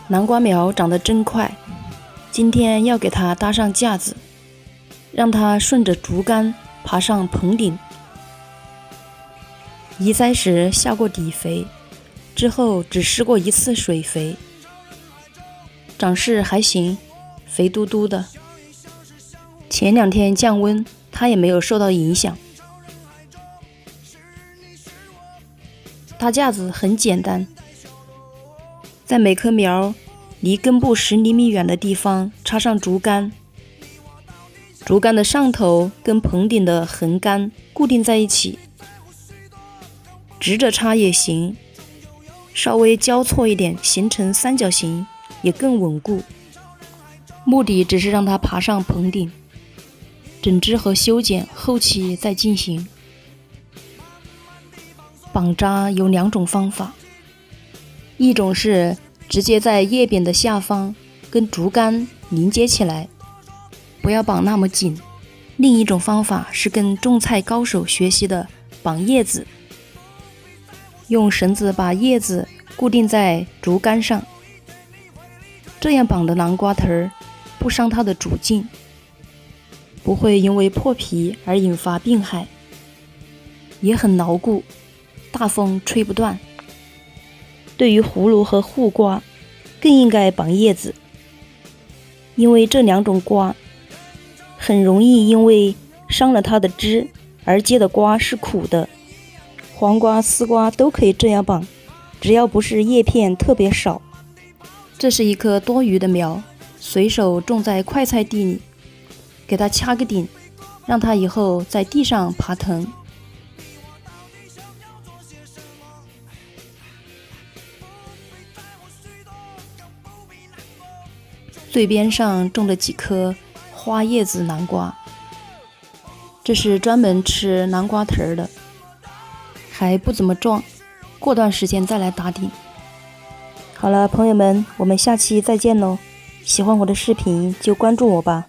南瓜苗长得真快，今天要给它搭上架子，让它顺着竹竿爬上棚顶。移栽时下过底肥，之后只施过一次水肥，长势还行，肥嘟嘟的。前2天降温，它也没有受到影响。搭架子很简单，在每棵苗离根部10厘米远的地方插上竹竿，竹竿的上头跟棚顶的横杆固定在一起，直着插也行，稍微交错一点形成三角形也更稳固。目的只是让它爬上棚顶，整枝和修剪后期再进行。绑扎有2种方法，一种是直接在叶柄的下方跟竹竿连接起来，不要绑那么紧。另一种方法是跟种菜高手学习的绑叶子，用绳子把叶子固定在竹竿上，这样绑的南瓜藤不伤它的主茎，不会因为破皮而引发病害，也很牢固，大风吹不断。对于葫芦和护瓜更应该绑叶子，因为这2种瓜很容易因为伤了它的枝而结的瓜是苦的。黄瓜、丝瓜都可以这样绑，只要不是叶片特别少。这是一棵多余的苗，随手种在快菜地里，给它掐个顶，让它以后在地上爬藤。最边上种了几颗花叶子南瓜，这是专门吃南瓜藤的，还不怎么壮，过段时间再来打顶。好了，朋友们，我们下期再见喽！喜欢我的视频就关注我吧。